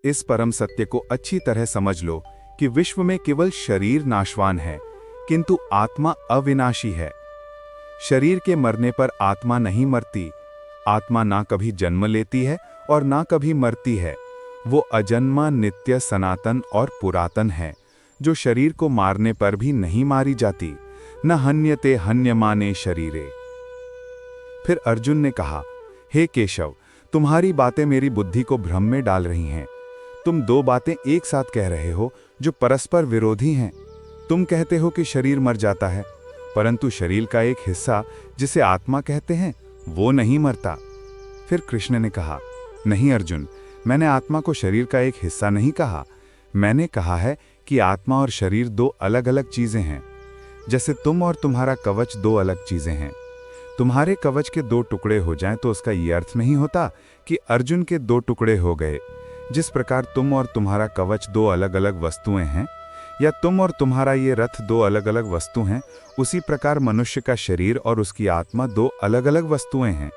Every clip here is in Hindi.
इस परम सत्य को अच्छी तरह समझ लो कि विश्व में केवल शरीर नाशवान है, किंतु आत्मा अविनाशी है। शरीर के मरने पर आत्मा नहीं मरती। आत्मा ना कभी जन्म लेती है और ना कभी मरती है। वो अजन्मा, नित्य, सनातन और पुरातन है, जो शरीर को मारने पर भी नहीं मारी जाती। न हन्यते हन्यमाने शरीरे। फिर अर्जुन ने कहा, हे केशव, तुम्हारी बातें मेरी बुद्धि को भ्रम में डाल रही हैं। तुम दो बातें एक साथ कह रहे हो जो परस्पर विरोधी हैं। तुम कहते हो कि शरीर मर जाता है, परंतु शरीर का एक हिस्सा जिसे आत्मा कहते हैं वो नहीं मरता। फिर कृष्ण ने कहा, नहीं अर्जुन, मैंने आत्मा को शरीर का एक हिस्सा नहीं कहा। मैंने कहा है कि आत्मा और शरीर दो अलग अलग चीजें हैं। जैसे तुम और तुम्हारा कवच दो अलग चीजें हैं। तुम्हारे कवच के दो टुकड़े हो जाएं तो उसका यह अर्थ नहीं होता कि अर्जुन के दो टुकड़े हो गए। जिस प्रकार तुम और तुम्हारा कवच दो अलग अलग वस्तुएं हैं, या तुम और तुम्हारा ये रथ दो अलग अलग वस्तु हैं, उसी प्रकार मनुष्य का शरीर और उसकी आत्मा दो अलग अलग वस्तुएं हैं।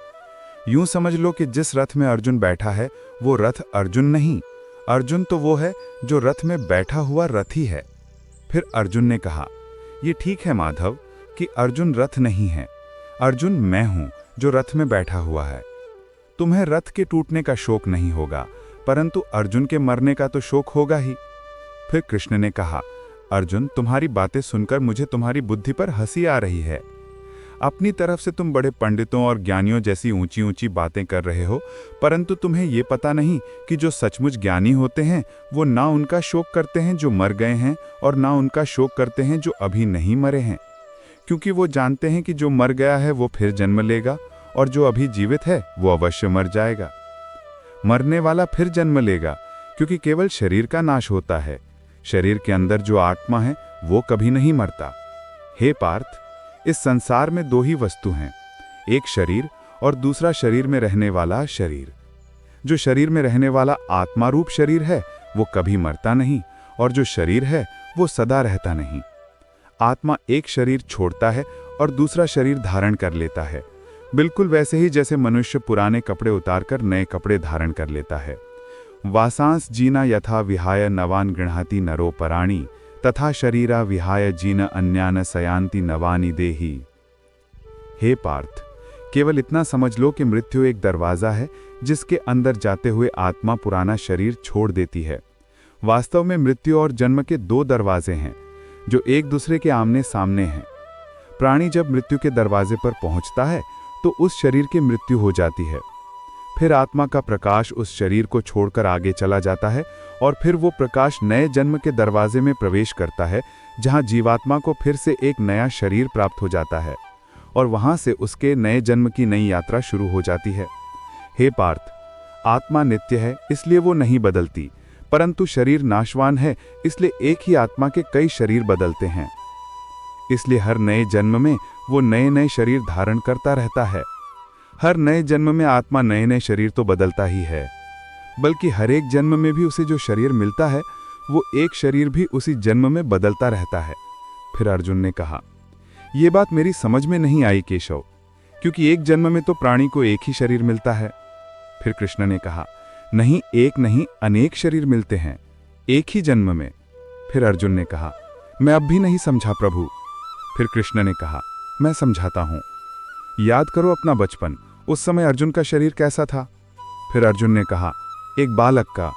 यूं समझ लो कि जिस रथ में अर्जुन बैठा है वो रथ अर्जुन नहीं, अर्जुन तो वो है जो रथ में बैठा हुआ रथी है। फिर अर्जुन ने कहा, ये ठीक है माधव कि अर्जुन रथ नहीं है। अर्जुन मैं हूं जो रथ में बैठा हुआ है। तुम्हें रथ के टूटने का शोक नहीं होगा, परंतु अर्जुन के मरने का तो शोक होगा ही। फिर कृष्ण ने कहा, अर्जुन, तुम्हारी बातें सुनकर मुझे तुम्हारी बुद्धि पर हंसी आ रही है। अपनी तरफ से तुम बड़े पंडितों और ज्ञानियों जैसी ऊंची ऊंची बातें कर रहे हो, परंतु तुम्हें ये पता नहीं कि जो सचमुच ज्ञानी होते हैं वो ना उनका शोक करते हैं जो मर गए हैं, और ना उनका शोक करते हैं जो अभी नहीं मरे हैं, क्योंकि वो जानते हैं कि जो मर गया है वो फिर जन्म लेगा, और जो अभी जीवित है वो अवश्य मर जाएगा। मरने वाला फिर जन्म लेगा, क्योंकि केवल शरीर का नाश होता है। शरीर के अंदर जो आत्मा है वो कभी नहीं मरता। हे पार्थ, इस संसार में दो ही वस्तु हैं, एक शरीर और दूसरा शरीर में रहने वाला शरीर। जो शरीर में रहने वाला आत्मा रूप शरीर है वो कभी मरता नहीं, और जो शरीर है वो सदा रहता नहीं। आत्मा एक शरीर छोड़ता है और दूसरा शरीर धारण कर लेता है, बिल्कुल वैसे ही जैसे मनुष्य पुराने कपड़े उतारकर नए कपड़े धारण कर लेता है। वासांस जीना यथा विहाय नवान गृह्णाति नरो पराणी, तथा शरीरा विहाय जीन अन्यान सयांति नवानि देही। हे पार्थ, केवल इतना समझ लो कि मृत्यु एक दरवाजा है जिसके अंदर जाते हुए आत्मा पुराना शरीर छोड़ देती है। वास्तव में मृत्यु और जन्म के दो दरवाजे हैं जो एक दूसरे के आमने सामने हैं। प्राणी जब मृत्यु के दरवाजे पर पहुंचता है तो उस शरीर की मृत्यु हो जाती है। फिर आत्मा का प्रकाश उस शरीर को छोड़कर आगे चला जाता है, और फिर वो प्रकाश नए जन्म के दरवाजे में प्रवेश करता है, जहां जीवात्मा को फिर से एक नया शरीर प्राप्त हो जाता है, और वहां से उसके नए जन्म की नई यात्रा शुरू हो जाती है। हे पार्थ, आत्मा नित्य है इसलिए वो नहीं बदलती, परंतु शरीर नाशवान है इसलिए एक ही आत्मा के कई शरीर बदलते हैं। इसलिए हर नए जन्म में वो नए नए शरीर धारण करता रहता है। हर नए जन्म में आत्मा नए नए शरीर तो बदलता ही है, बल्कि हर एक जन्म में भी उसे जो शरीर मिलता है वो एक शरीर भी उसी जन्म में बदलता रहता है। फिर अर्जुन ने कहा, ये बात मेरी समझ में नहीं आई केशव, क्योंकि एक जन्म में तो प्राणी को एक ही शरीर मिलता है। फिर कृष्ण ने कहा, नहीं, एक नहीं, अनेक शरीर मिलते हैं एक ही जन्म में। फिर अर्जुन ने कहा, मैं अब भी नहीं समझा प्रभु। फिर कृष्ण ने कहा, मैं समझाता हूं। याद करो अपना बचपन, उस समय अर्जुन का शरीर कैसा था? फिर अर्जुन ने कहा, एक बालक का।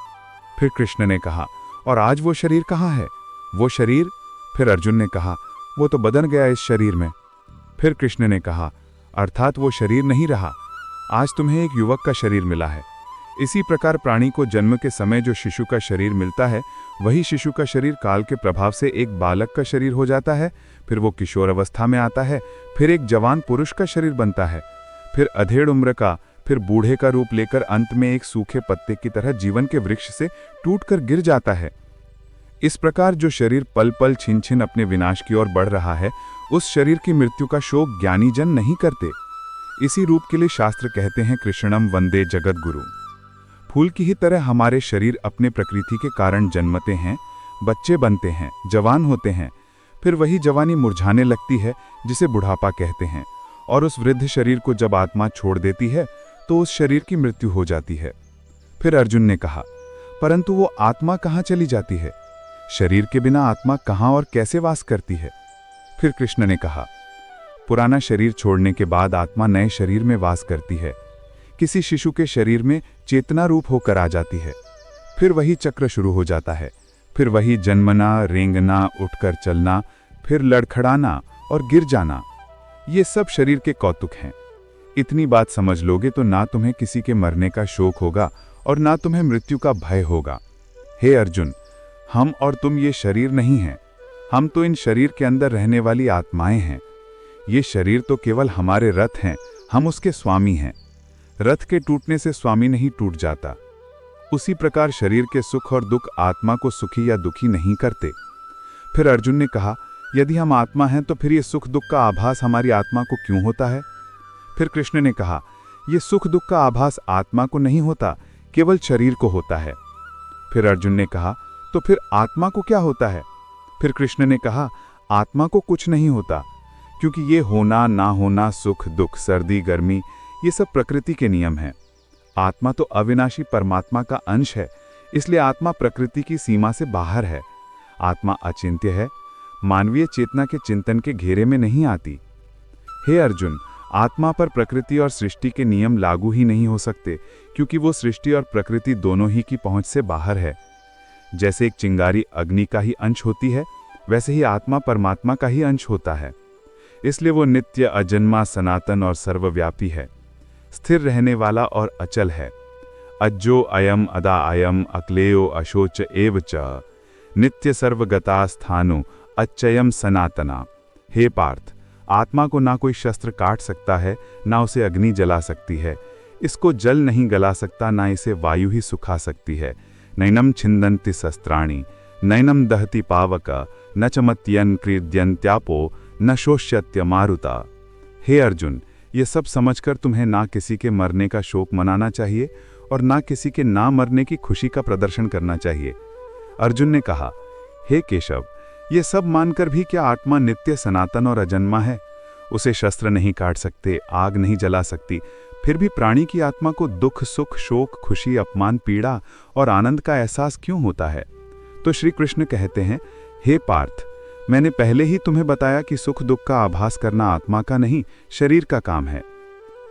फिर कृष्ण ने कहा, और आज वो शरीर कहाँ है? वो शरीर? फिर अर्जुन ने कहा, वो तो बदल गया इस शरीर में। फिर कृष्ण ने कहा, अर्थात वो शरीर नहीं रहा, आज तुम्हें एक युवक का शरीर मिला है। इसी प्रकार प्राणी को जन्म के समय जो शिशु का शरीर मिलता है, वही शिशु का शरीर काल के प्रभाव से एक बालक का शरीर हो जाता है, फिर वो किशोर अवस्था में आता है, फिर एक जवान पुरुष का शरीर बनता है, फिर अधेड़ उम्र का, फिर बूढ़े का रूप लेकर अंत में एक सूखे पत्ते की तरह जीवन के वृक्ष से टूटकर गिर जाता है। इस प्रकार जो शरीर पल पल छिन छिन अपने विनाश की ओर बढ़ रहा है, उस शरीर की मृत्यु का शोक ज्ञानी जन नहीं करते। इसी रूप के लिए शास्त्र कहते हैं, कृष्णम वंदे जगत गुरु। फूल की ही तरह हमारे शरीर अपने प्रकृति के कारण जन्मते हैं, बच्चे बनते हैं, जवान होते हैं, फिर वही जवानी मुरझाने लगती है जिसे बुढ़ापा कहते हैं, और उस वृद्ध शरीर को जब आत्मा छोड़ देती है तो उस शरीर की मृत्यु हो जाती है। फिर अर्जुन ने कहा, परंतु वो आत्मा कहाँ चली जाती है? शरीर के बिना आत्मा कहाँ और कैसे वास करती है? फिर कृष्ण ने कहा, पुराना शरीर छोड़ने के बाद आत्मा नए शरीर में वास करती है। किसी शिशु के शरीर में चेतना रूप होकर आ जाती है। फिर वही चक्र शुरू हो जाता है। फिर वही जन्मना, रेंगना, उठकर चलना, फिर लड़खड़ाना और गिर जाना। ये सब शरीर के कौतुक हैं। इतनी बात समझ लोगे तो ना तुम्हें किसी के मरने का शोक होगा और ना तुम्हें मृत्यु का भय होगा। हे अर्जुन, हम और तुम ये शरीर नहीं हैं। हम तो इन शरीर के अंदर रहने वाली आत्माएं हैं। ये शरीर तो केवल हमारे रथ हैं, हम उसके स्वामी हैं। रथ के टूटने से स्वामी नहीं टूट जाता। उसी प्रकार शरीर के सुख और दुख आत्मा को सुखी या दुखी नहीं करते। फिर अर्जुन ने कहा, यदि हम आत्मा हैं तो फिर ये सुख दुख का आभास हमारी आत्मा को क्यों होता है? फिर कृष्ण ने कहा, ये सुख दुख का आभास आत्मा को नहीं होता, केवल शरीर को होता है। फिर अर्जुन ने कहा, तो फिर आत्मा को क्या होता है? फिर कृष्ण ने कहा, आत्मा को कुछ नहीं होता, क्योंकि ये होना ना होना, सुख दुख, सर्दी गर्मी, ये सब प्रकृति के नियम हैं। आत्मा तो अविनाशी परमात्मा का अंश है, इसलिए आत्मा प्रकृति की सीमा से बाहर है। आत्मा अचिंत्य है, मानवीय चेतना के चिंतन के घेरे में नहीं आती। हे अर्जुन, आत्मा पर प्रकृति और सृष्टि के नियम लागू ही नहीं हो सकते, क्योंकि वो सृष्टि और प्रकृति दोनों ही की पहुंच से बाहर है। जैसे एक चिंगारी अग्नि का ही अंश होती है, वैसे ही आत्मा परमात्मा का ही अंश होता है। इसलिए वो नित्य, अजन्मा, सनातन और सर्वव्यापी है, स्थिर रहने वाला और अचल है। अज्जो अयम अदा अयम अक्लेयो अशोच एव च नित्य सर्वगता स्थानो अच्चयम सनातना। हे पार्थ, आत्मा को ना कोई शस्त्र काट सकता है, ना उसे अग्नि जला सकती है। इसको जल नहीं गला सकता, ना इसे वायु ही सुखा सकती है। नैनम छिंदन्ति शस्त्राणि नैनम दहति पावक न चमत्यन क्रीड्यन्त्यापो न शोष्यत्य मारुता। हे अर्जुन, ये सब समझकर तुम्हें ना किसी के मरने का शोक मनाना चाहिए और ना किसी के ना मरने की खुशी का प्रदर्शन करना चाहिए। अर्जुन ने कहा, हे केशव, ये सब मानकर भी क्या आत्मा नित्य, सनातन और अजन्मा है? उसे शस्त्र नहीं काट सकते, आग नहीं जला सकती, फिर भी प्राणी की आत्मा को दुख, सुख, शोक, खुशी, अपमान, पीड़ा और आनंद का एहसास क्यों होता है? तो श्री कृष्ण कहते हैं, हे पार्थ, मैंने पहले ही तुम्हें बताया कि सुख दुख का आभास करना आत्मा का नहीं, शरीर का काम है।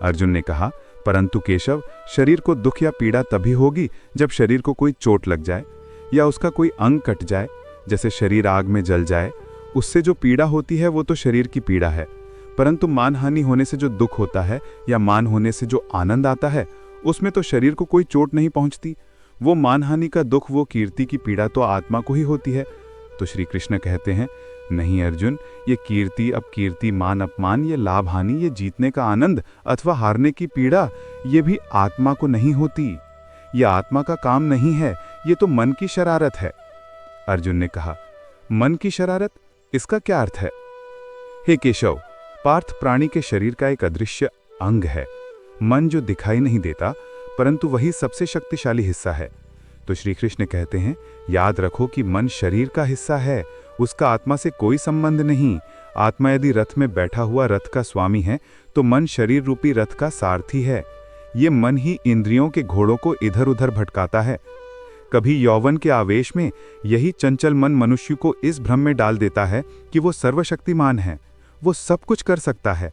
अर्जुन ने कहा, परंतु केशव, शरीर को दुख या पीड़ा तभी होगी जब शरीर को कोई चोट लग जाए या उसका कोई अंग कट जाए, जैसे शरीर आग में जल जाए। उससे जो पीड़ा होती है वो तो शरीर की पीड़ा है, परंतु मानहानि होने से जो दुख होता है या मान होने से जो आनंद आता है, उसमें तो शरीर को कोई चोट नहीं पहुंचती। वो मानहानि का दुख, वो कीर्ति की पीड़ा तो आत्मा को ही होती है। तो श्री कृष्ण कहते हैं, नहीं अर्जुन, ये कीर्ति, अपकीर्ति, मान अपमान, ये लाभ हानि, ये जीतने का आनंद अथवा हारने की पीड़ा, ये भी आत्मा को नहीं होती। ये आत्मा का काम नहीं है, ये तो मन की शरारत है। अर्जुन ने कहा, मन की शरारत, इसका क्या अर्थ है? हे केशव, पार्थ प्राणी के शरीर का एक अदृश्य अंग है, मन, जो दिखाई नहीं देता, परंतु वही सबसे शक्तिशाली हिस्सा है। तो श्री कृष्ण कहते हैं, याद रखो कि मन शरीर का हिस्सा है, उसका आत्मा से कोई संबंध नहीं। आत्मा यदि रथ में बैठा हुआ रथ का स्वामी है, तो मन शरीर रूपी रथ का सारथी है। ये मन ही इंद्रियों के घोड़ों को इधर उधर भटकाता है। कभी यौवन के आवेश में यही चंचल मन मनुष्य को इस भ्रम में डाल देता है कि वो सर्वशक्तिमान है, वो सब कुछ कर सकता है,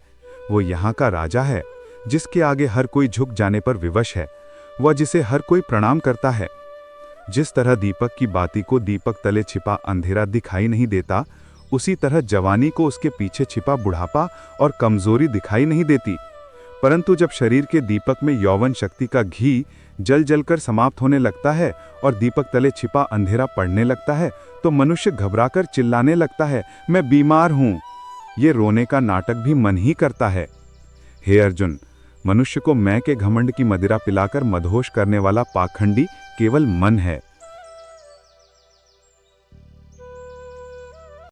वो यहाँ का राजा है, जिसके आगे हर कोई झुक जाने पर विवश है, वह जिसे हर कोई प्रणाम करता है। जिस तरह दीपक की बाती को दीपक तले छिपा अंधेरा दिखाई नहीं देता, उसी तरह जवानी को उसके पीछे छिपा बुढ़ापा और कमजोरी दिखाई नहीं देती। परंतु जब शरीर के दीपक में यौवन शक्ति का घी जल जलकर समाप्त होने लगता है और दीपक तले छिपा अंधेरा पड़ने लगता है, तो मनुष्य घबराकर चिल्लाने लगता है, मैं बीमार हूं। ये रोने का नाटक भी मन ही करता है। हे अर्जुन, मनुष्य को मैं के घमंड की मदिरा पिलाकर मदहोश करने वाला पाखंडी केवल मन है।